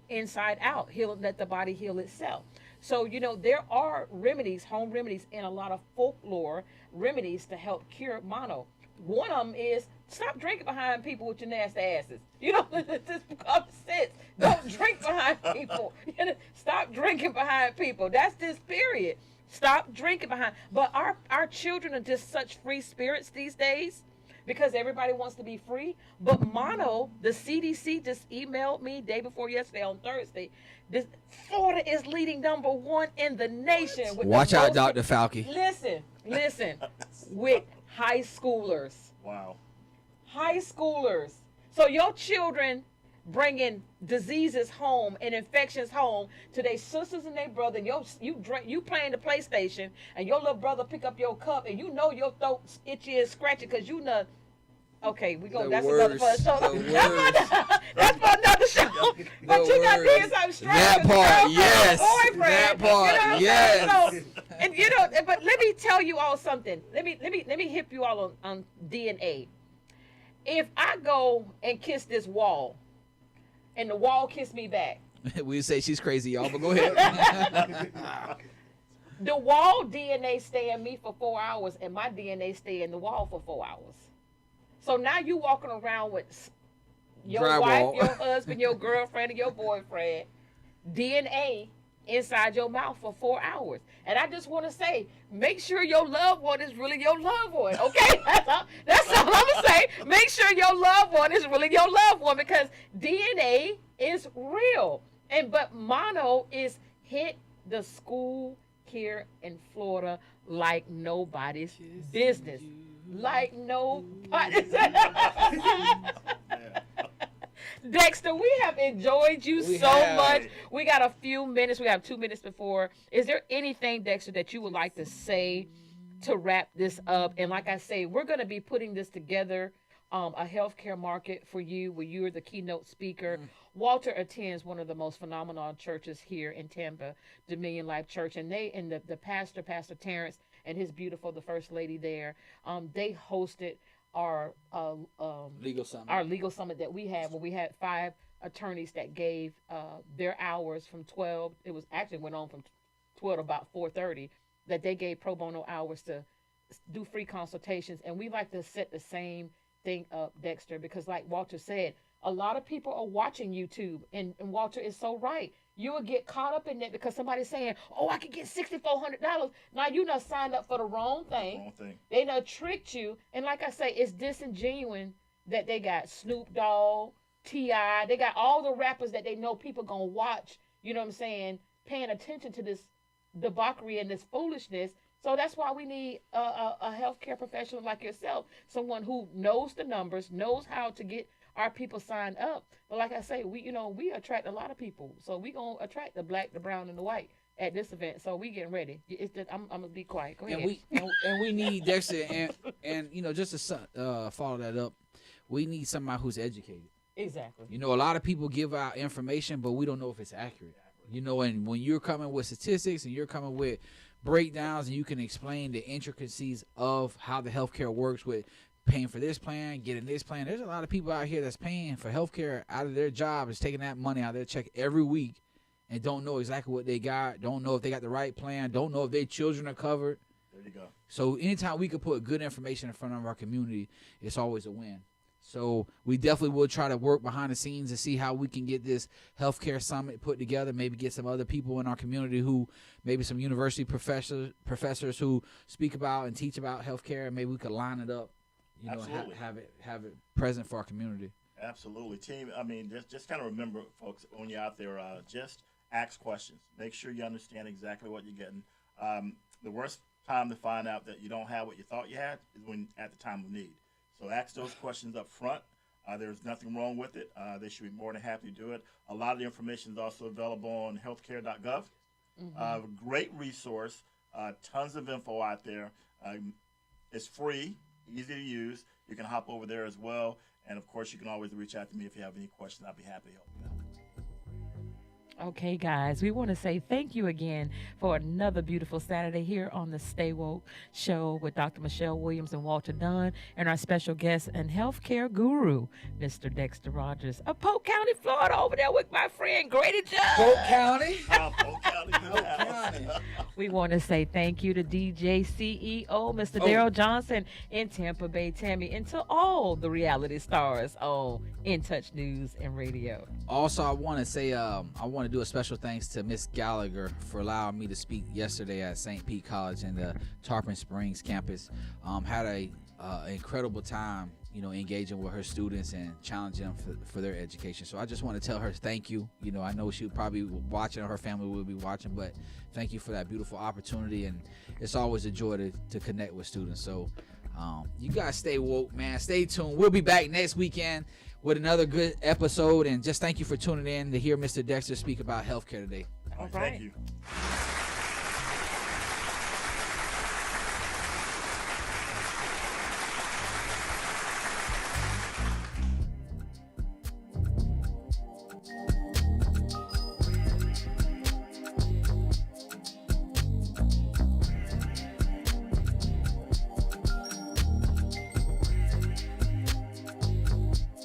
inside out. Let the body heal itself. So there are remedies, home remedies, and a lot of folklore remedies to help cure mono. One of them is stop drinking behind people with your nasty asses. Just common sense. Don't drink behind people. Stop drinking behind people. That's this period. Stop drinking behind. But our children are just such free spirits these days because everybody wants to be free. But mono, the CDC just emailed me day before yesterday on Thursday. Florida is leading #1 in the nation. Watch out, Dr. Fauci. Listen. With high schoolers. Wow. High schoolers. So your children bringing diseases home and infections home to their sisters and their brother. You playing the PlayStation, and your little brother pick up your cup, and your throat's itchy and scratchy because you know. Okay, we go. That's another show. That's for another show. But you got did something strange. That part, yes. Boyfriend, that part, yes. So, and but let me tell you all something. Let me hip you all on DNA. If I go and kiss this wall, and the wall kiss me back, we say she's crazy, y'all. But go ahead. The wall DNA stay in me for 4 hours, and my DNA stay in the wall for 4 hours. So now you walking around with your wife, your husband, your girlfriend, and your boyfriend, DNA inside your mouth for 4 hours. And I just want to say, make sure your loved one is really your loved one, okay? That's all I'm going to say. Make sure your loved one is really your loved one, because DNA is real. But mono is hit the school here in Florida like nobody's business. Like nobody's. Dexter, we have enjoyed you so much. We got a few minutes. We have 2 minutes before. Is there anything, Dexter, that you would like to say to wrap this up? And like I say, we're going to be putting this together, a healthcare market for you, where you're the keynote speaker. Walter attends one of the most phenomenal churches here in Tampa, Dominion Life Church, and the pastor, Pastor Terrence, and his beautiful, the first lady there, they hosted our legal summit. Our legal summit that we had, where we had 5 attorneys that gave their hours from 12. It was actually went on from 12 to about 4:30. That they gave pro bono hours to do free consultations, and we like to set the same thing up, Dexter, because like Walter said, a lot of people are watching YouTube, and Walter is so right. You will get caught up in that because somebody's saying, "Oh, I could get $6,400." Now you done signed up for the wrong thing. They done tricked you, and like I say, it's disingenuous that they got Snoop Dogg, T.I., they got all the rappers that they know people gonna watch. You know what I'm saying? Paying attention to this debauchery and this foolishness. So that's why we need a healthcare professional like yourself, someone who knows the numbers, knows how to get our people signed up. But like I say, we attract a lot of people. So we gonna attract the black, the brown, and the white at this event. So we getting ready. It's just, I'm gonna be quiet. Go ahead. And we need Dexter and just to follow that up, we need somebody who's educated. Exactly. A lot of people give out information, but we don't know if it's accurate. And when you're coming with statistics and you're coming with breakdowns, and you can explain the intricacies of how the healthcare works with paying for this plan, getting this plan. There's a lot of people out here that's paying for healthcare out of their job, is taking that money out of their check every week and don't know exactly what they got, don't know if they got the right plan, don't know if their children are covered. There you go. So anytime we could put good information in front of our community, it's always a win. So we definitely will try to work behind the scenes to see how we can get this healthcare summit put together, maybe get some other people in our community who, maybe some university professors who speak about and teach about healthcare, and maybe we could line it up, have it present for our community. Absolutely, team. I mean, just kind of remember, folks, when you're out there, just ask questions. Make sure you understand exactly what you're getting. The worst time to find out that you don't have what you thought you had is when at the time of need. So ask those questions up front. There's nothing wrong with it. They should be more than happy to do it. A lot of the information is also available on healthcare.gov. Great resource. Tons of info out there. It's free, easy to use. You can hop over there as well. And, of course, you can always reach out to me if you have any questions. I'll be happy to help you out. Okay, guys, we want to say thank you again for another beautiful Saturday here on the Stay Woke Show with Dr. Michelle Williams and Walter Dunn and our special guest and healthcare guru, Mr. Dexter Rogers of Polk County, Florida, over there with my friend Grady Judd. Polk County. Polk County. We want to say thank you to DJ CEO, Mr. Daryl Johnson in Tampa Bay, Tammy, and to all the reality stars on In Touch News and Radio. Also, I want to say I want to do a special thanks to Miss Gallagher for allowing me to speak yesterday at St. Pete College in the Tarpon Springs campus. Had a incredible time, engaging with her students and challenging them for their education. So I just want to tell her thank you. I know she'll probably be watching, or her family will be watching, but thank you for that beautiful opportunity. And it's always a joy to connect with students. So you guys stay woke, man. Stay tuned. We'll be back next weekend with another good episode. And just thank you for tuning in to hear Mr. Dexter speak about healthcare today. All right. Thank you.